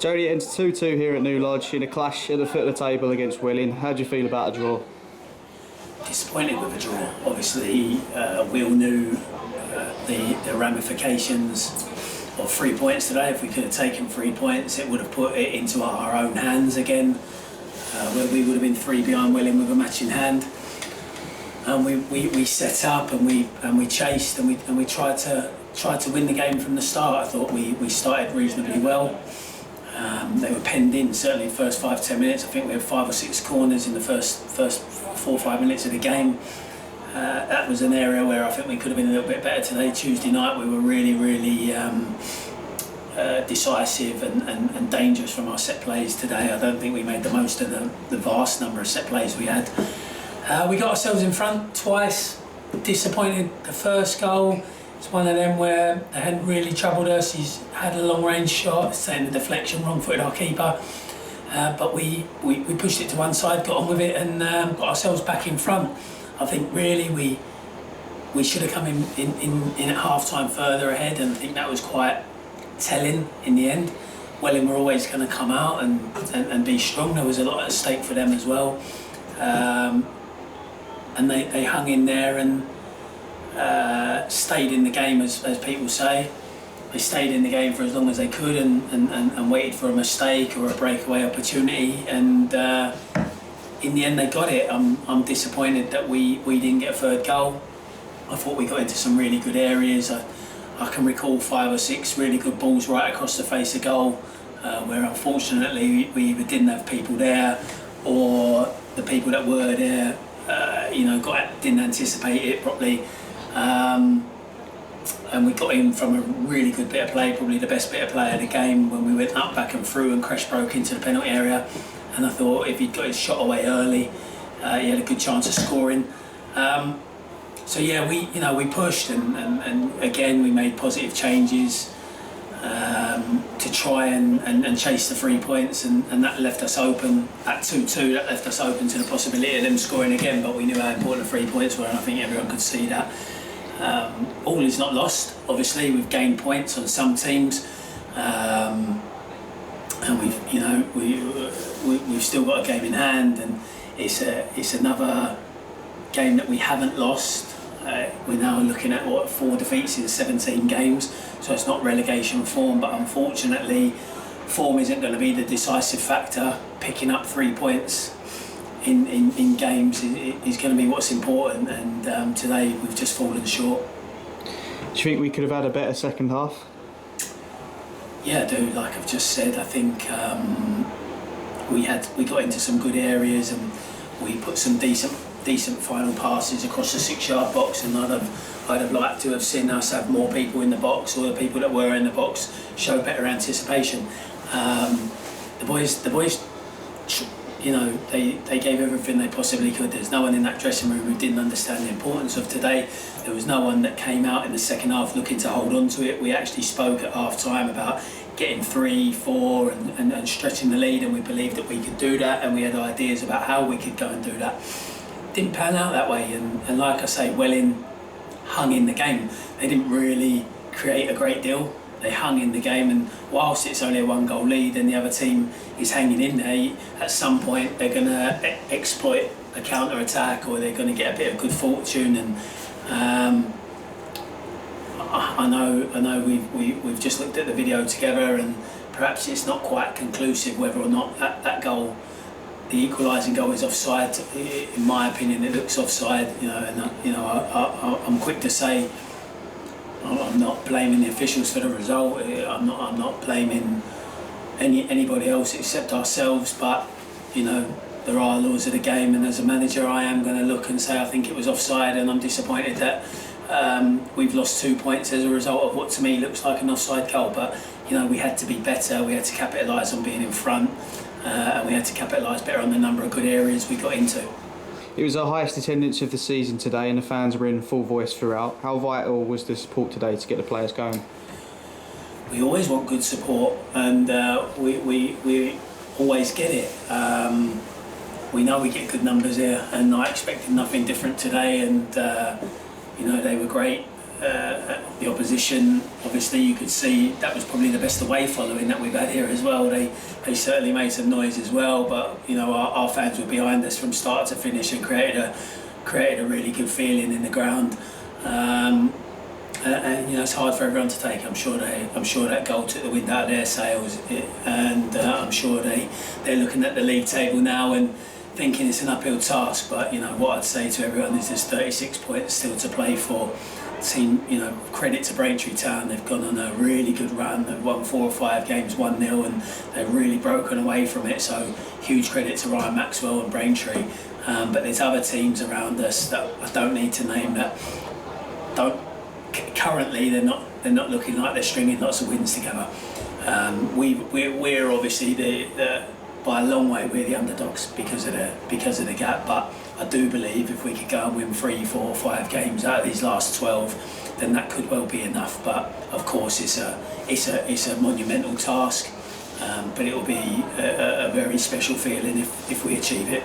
Jody, it ends 2-2 here at New Lodge in a clash at the foot of the table against Willing. How do you feel about a draw? Disappointed with the draw. Obviously, we all knew the ramifications of 3 points today. If we could have taken 3 points, it would have put it into our own hands again, where we would have been 3 behind Willing with a match in hand. And we set up and we chased and we tried to win the game from the start. I thought we started reasonably well. They were penned in, certainly the first 5-10 minutes. I think we had 5 or 6 corners in the first 4 or 5 minutes of the game. That was an area where I think we could have been a little bit better today. Tuesday night we were really decisive and dangerous from our set plays today. I don't think we made the most of the vast number of set plays we had. We got ourselves in front twice. Disappointed the first goal. It's one of them where they hadn't really troubled us. He's had a long range shot, saying the deflection, wrong-footed our keeper. But we pushed it to one side, got on with it, and got ourselves back in front. I think really we should have come in at half-time further ahead, and I think that was quite telling in the end. Welling were always going to come out and be strong. There was a lot at stake for them as well. And they hung in there and stayed in the game, as people say. They stayed in the game for as long as they could and waited for a mistake or a breakaway opportunity, and in the end they got it. I'm disappointed that we didn't get a third goal. I thought we got into some really good areas. I can recall 5 or 6 really good balls right across the face of goal, where unfortunately we either didn't have people there, or the people that were there didn't anticipate it properly. And we got in from a really good bit of play, probably the best bit of play of the game, when we went up, back and through, and Crash broke into the penalty area. And I thought if he'd got his shot away early, he had a good chance of scoring. So yeah, we pushed and again we made positive changes to try and chase the 3 points, and that left us open at 2-2. That left us open to the possibility of them scoring again, but we knew how important the 3 points were, and I think everyone could see that. All is not lost. Obviously, we've gained points on some teams, and we've still got a game in hand, and it's another game that we haven't lost. We're now looking at 4 defeats in 17 games, so it's not relegation form, but unfortunately form isn't going to be the decisive factor. Picking up 3 points in games is going to be what's important, and today we've just fallen short. Do you think we could have had a better second half? Yeah, I do. Like I've just said, I think we got into some good areas, and we put some decent final passes across the 6-yard box, and I'd have liked to have seen us have more people in the box, or the people that were in the box show better anticipation. The boys, they gave everything they possibly could. There's no one in that dressing room who didn't understand the importance of today. There was no one that came out in the second half looking to hold on to it. We actually spoke at half time about getting 3, 4 and stretching the lead, and we believed that we could do that, and we had ideas about how we could go and do that. Didn't pan out that way, and like I say, Welling hung in the game. They didn't really create a great deal. They hung in the game, and whilst it's only a 1-goal lead and the other team is hanging in there, at some point they're going to exploit a counter-attack, or they're going to get a bit of good fortune. And I know we've just looked at the video together, and perhaps it's not quite conclusive whether or not that goal, the equalising goal, is offside. In my opinion, it looks offside. I'm quick to say I'm not blaming the officials for the result. I'm not blaming anybody else except ourselves. But there are laws of the game, and as a manager, I am going to look and say I think it was offside, and I'm disappointed that we've lost 2 points as a result of what to me looks like an offside goal. But we had to be better. We had to capitalise on being in front. And we had to capitalise better on the number of good areas we got into. It was our highest attendance of the season today, and the fans were in full voice throughout. How vital was the support today to get the players going? We always want good support, and we always get it. We know we get good numbers here, and I expected nothing different today, and they were great. the opposition. Obviously, you could see that was probably the best away following that we've had here as well. They certainly made some noise as well, but you know our fans were behind us from start to finish and created a really good feeling in the ground. And you know it's hard for everyone to take. I'm sure that goal took the wind out of their sails, and I'm sure they're looking at the league table now and thinking it's an uphill task. But you know what I'd say to everyone is there's 36 points still to play for. Team, you know, credit to Braintree Town. They've gone on a really good run. They've won 4 or 5 games 1-0, and they've really broken away from it. So huge credit to Ryan Maxwell and Braintree. But there's other teams around us that I don't need to name that don't. Currently, they're not looking like they're stringing lots of wins together. We're obviously by a long way we're the underdogs because of the gap. But I do believe if we could go and win 3, 4, 5 games out of these last 12, then that could well be enough. But of course, it's a monumental task. But it will be a very special feeling if we achieve it.